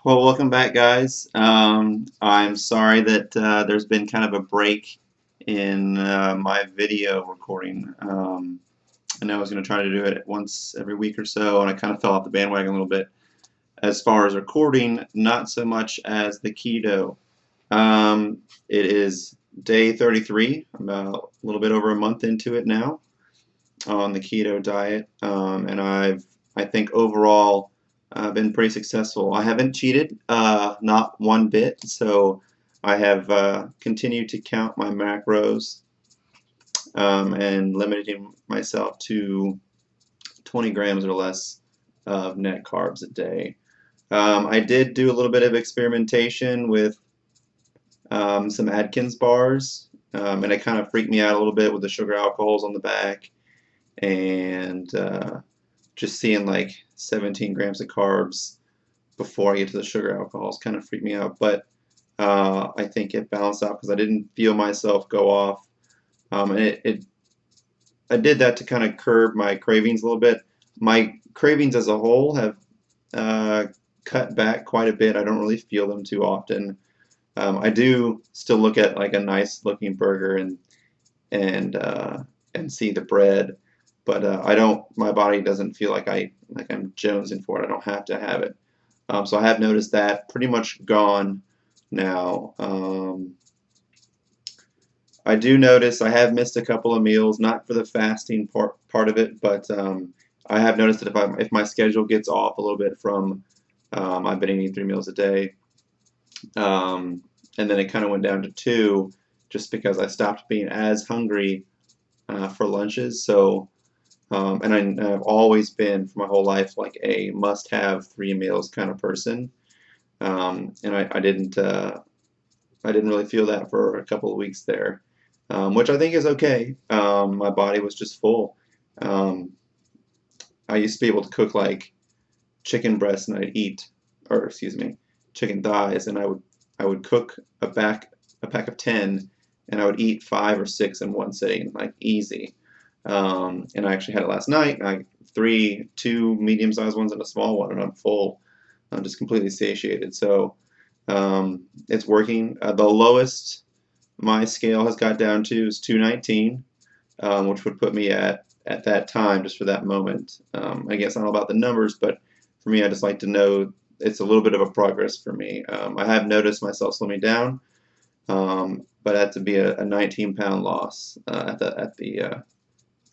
Well, welcome back, guys. I'm sorry that there's been kind of a break in my video recording. I know I was going to try to do it once every week or so, and I kind of fell off the bandwagon a little bit. As far as recording, not so much as the keto. It is day 33. I'm about a little bit over a month into it now on the keto diet, and I think overall been pretty successful. I haven't cheated, not one bit, so I have continued to count my macros and limiting myself to 20 grams or less of net carbs a day. I did do a little bit of experimentation with some Atkins bars, and it kind of freaked me out a little bit with the sugar alcohols on the back and just seeing like 17 grams of carbs before I get to the sugar alcohols kind of freaked me out. But I think it balanced out because I didn't feel myself go off. And I did that to kind of curb my cravings a little bit. My cravings as a whole have cut back quite a bit. I don't really feel them too often. I do still look at like a nice looking burger and see the bread, but I don't. My body doesn't feel like I'm jonesing for it. I don't have to have it. So I have noticed that pretty much gone now. I do notice I have missed a couple of meals, not for the fasting part of it, but I have noticed that if my schedule gets off a little bit from I've been eating 3 meals a day, and then it kind of went down to 2 just because I stopped being as hungry for lunches. So and I've always been for my whole life like a must-have 3 meals kind of person, and I didn't really feel that for a couple of weeks there, which I think is okay. My body was just full. I used to be able to cook like chicken breasts, and I'd eat, or excuse me, chicken thighs, and I would cook a pack of 10, and I would eat 5 or 6 in one sitting, like easy. And I actually had it last night. Two medium-sized ones and a small one, and I'm full. I'm just completely satiated. So it's working. The lowest my scale has got down to is 219, which would put me at that time, just for that moment. I guess I don't know about the numbers, but for me, I just like to know it's a little bit of a progress for me. I have noticed myself slimming down, but that to be a 19-pound loss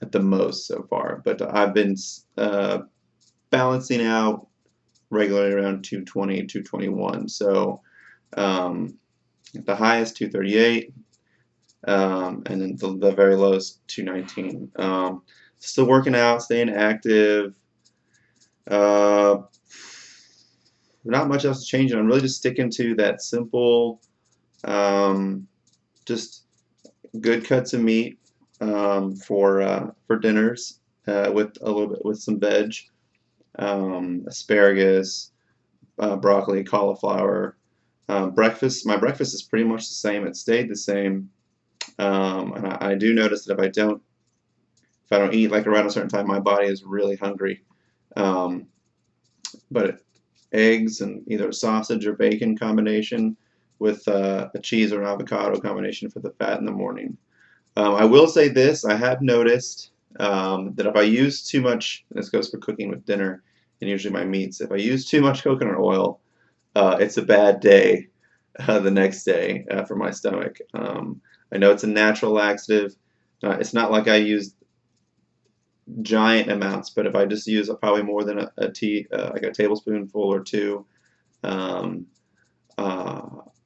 at the most so far. But I've been balancing out regularly around 220, 221. So the highest 238, and then the very lowest 219. Still working out, staying active. Not much else is changing. I'm really just sticking to that simple, just good cuts of meat for dinners with a little bit with some veg, asparagus, broccoli, cauliflower. Breakfast. My breakfast is pretty much the same. It stayed the same, and I do notice that if I don't eat like around a certain time, my body is really hungry. But eggs and either a sausage or bacon combination with a cheese or an avocado combination for the fat in the morning. I will say this, I have noticed that if I use too much, this goes for cooking with dinner and usually my meats, if I use too much coconut oil, it's a bad day the next day for my stomach. I know it's a natural laxative. It's not like I use giant amounts, but if I just use probably more than like a tablespoonful or 2,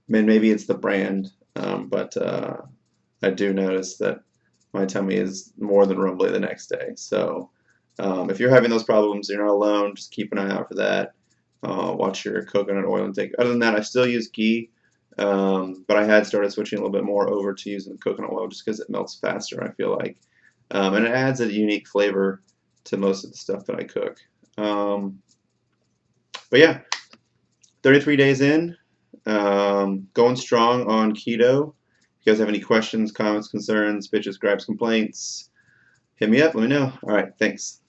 maybe it's the brand, but I do notice that my tummy is more than rumbly the next day. So if you're having those problems, you're not alone. Just keep an eye out for that. Watch your coconut oil intake. Other than that, I still use ghee, but I had started switching a little bit more over to using coconut oil just because it melts faster, I feel like. And it adds a unique flavor to most of the stuff that I cook. But yeah, 33 days in, going strong on keto. If you guys have any questions, comments, concerns, bitches, gripes, complaints, hit me up, let me know. All right, thanks.